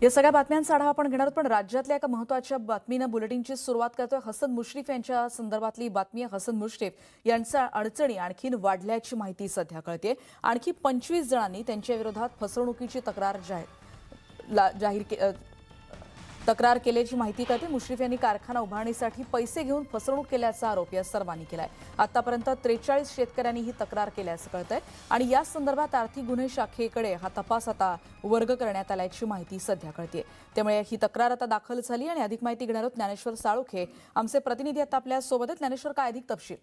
या सगळ्या बातम्यांचा आढावा आपण घेणार आहोत, पण राज्यातल्या एका महत्त्वाच्या बातमीनं बुलेटिनची सुरुवात करतोय। हसन मुश्रीफ यांच्या संदर्भातली बातमी आहे। हसन मुश्रीफ यांच्या अडचणी आणखीन वाढल्याची माहिती सध्या कळते। आणखी 25 जणांनी त्यांच्या विरोधात फसवणुकीची तक्रार केल्याची माहिती कळते। मुश्रीफ यांनी कारखाना उभारणीसाठी पैसे घेऊन फसवणूक केल्याचा आरोप या सर्वांनी केलाय। आतापर्यंत 43 शेतकऱ्यांनी ही तक्रार केल्याचं कळतंय आणि या संदर्भात आर्थिक गुन्हे शाखेकडे हा तपास आता वर्ग करण्यात आल्याची माहिती सध्या कळते। त्यामुळे ही तक्रार आता दाखल झाली आणि अधिक माहिती घेणार आहोत ज्ञानेश्वर साळुखे आमचे प्रतिनिधी आता आपल्या सोबत आहेत। ज्ञानेश्वर, काय अधिक तपशील?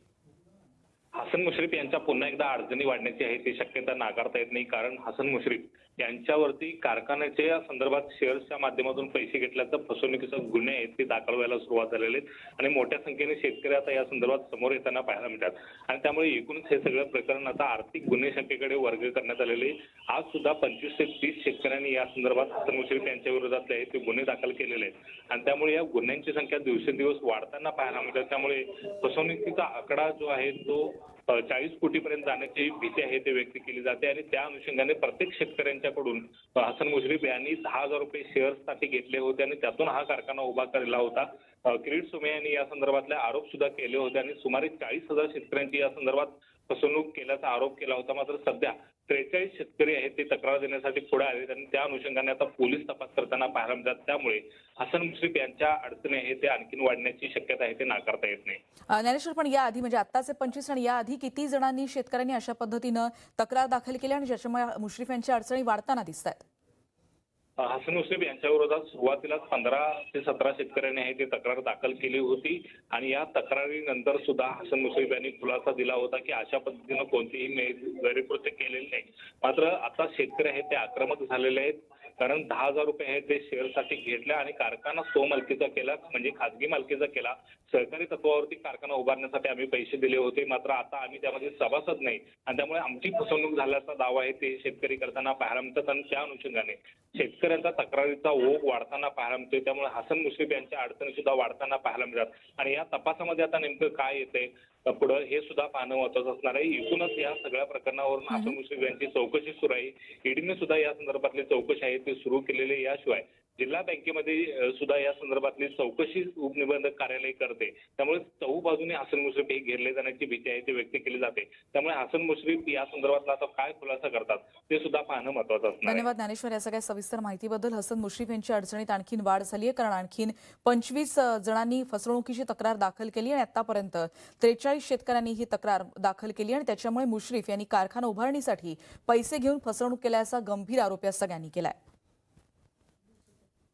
हसन मुश्रीफ यांच्या पुन्हा एकदा अडचणी वाढण्याची आहे ती शक्यता नाकारता येत नाही, कारण हसन मुश्रीफ यांच्यावरती कारखान्याच्या संदर्भात शेअर्सच्या माध्यमातून पैसे घेतल्याचं फसवणुकीचे गुन्हे आहेत ते दाखल व्हायला सुरुवात झालेले आहेत आणि मोठ्या संख्येने शेतकरी आता या संदर्भात समोर येताना पाहायला मिळतात आणि त्यामुळे एकूणच हे सगळं प्रकरण आता आर्थिक गुन्हे शाखेकडे वर्ग करण्यात आलेले। आज सुद्धा 25 ते 30 शेतकऱ्यांनी या संदर्भात हसन मुश्रीफ यांच्या विरोधातले आहेत ते गुन्हे दाखल केलेले आहेत आणि त्यामुळे या गुन्ह्यांची संख्या दिवसेंदिवस वाढताना पाहायला मिळतात। त्यामुळे फसवणुकीचा आकडा जो आहे तो 40 कोटीपर्यंत जाण्याची भीती आहे ते व्यक्त केली जाते आणि त्या अनुषंगाने प्रत्येक शेतकऱ्यांच्याकडून हसन मुश्रीफ यांनी 10,000 रुपये शेअर्ससाठी घेतले होते आणि त्यातून हा कारखाना उभा केला होता। किरीट सोमय्या यांनी या संदर्भातले आरोप सुद्धा केले होते आणि सुमारे 40,000 शेतकऱ्यांची या संदर्भात फसवणूक केल्याचा आरोप केला होता। मात्र सध्या 43 शेतकरी आहेत ते तक्रार देण्यासाठी पुढे आलेत आणि त्या अनुषंगाने आता पोलीस तपास करताना पाहायला मिळतात। त्यामुळे हसन मुश्रीफ यांच्या अडचणी आहेत ते आणखीन वाढण्याची शक्यता आहे ते नाकारता येत नाही। ज्ञानेश्वर, पण याआधी म्हणजे आत्ताचे 25 आणि याआधी किती जणांनी शेतकऱ्यांनी अशा पद्धतीनं तक्रार दाखल केली आणि ज्याच्यामुळे मुश्रीफ यांच्या अडचणी वाढताना दिसत आहेत? हसन मुश्रीफ यांच्या विरोधात सुरुवातीला 15 ते 17 शेतकऱ्यांनी आहे ते तक्रार दाखल केली होती आणि या तक्रारीनंतर सुद्धा हसन मुश्रीफ यांनी खुलासा दिला होता की अशा पद्धतीनं कोणतीही गैरकृत्य केलेली नाही। मात्र आता शेतकरी आहेत ते आक्रमक झालेले आहेत, कारण 10,000 रुपये आहेत ते शेअरसाठी घेतले आणि कारखाना स्वमालकीचा केला, म्हणजे खाजगी मालकीचा केला। सहकारी तत्वावरती कारखाना उभारण्यासाठी आम्ही पैसे दिले होते, मात्र आता आम्ही त्यामध्ये सभासद नाही आणि त्यामुळे आमची फसवणूक झाल्याचा दावा आहे ते शेतकरी करताना पाहायला मिळतात आणि त्या अनुषंगाने शेतकऱ्यांचा तक्रारीचा ओघ वाढताना पाहायला मिळतोय। त्यामुळे हसन मुश्रीफ यांच्या अडचणी सुद्धा वाढताना पाहायला मिळतात आणि या तपासामध्ये आता नेमकं काय येतंय पुढे हे सुद्धा पाहणं महत्त्वाचं असणार आहे। एकूणच या सगळ्या प्रकरणावरून हसन मुश्रीफ यांची चौकशी सुरू आहे। ईडीने सुद्धा या संदर्भातली चौकशी आहे ते सुरू केलेले। याशिवाय जिल्हा बँकेमध्ये सुद्धा या संदर्भातली चौकशी उपनिबंधक कार्यालय करते, त्यामुळे चहू बाजूने हसन मुश्रीफ हे घेरले जाण्याची भीती आहे ते व्यक्त केली जाते। त्यामुळे हसन मुश्रीफ या संदर्भातला आता काय खुलासा करतात ते सुद्धा पाहणं महत्त्वाचं असणार आहे। धन्यवाद ज्ञानेश्वर या सगळ्या सविस्तर माहितीबद्दल। हसन मुश्रीफ यांच्या अडचणीत आणखीन वाढ झाली आहे, कारण आणखीन 25 जणांनी फसवणुकीची तक्रार दाखल केली आणि आतापर्यंत 43 शेतकऱ्यांनी ही तक्रार दाखल केली आणि त्याच्यामुळे मुश्रीफ यांनी कारखाना उभारणीसाठी पैसे घेऊन फसवणूक केल्याचा गंभीर आरोप या सगळ्यांनी केलाय।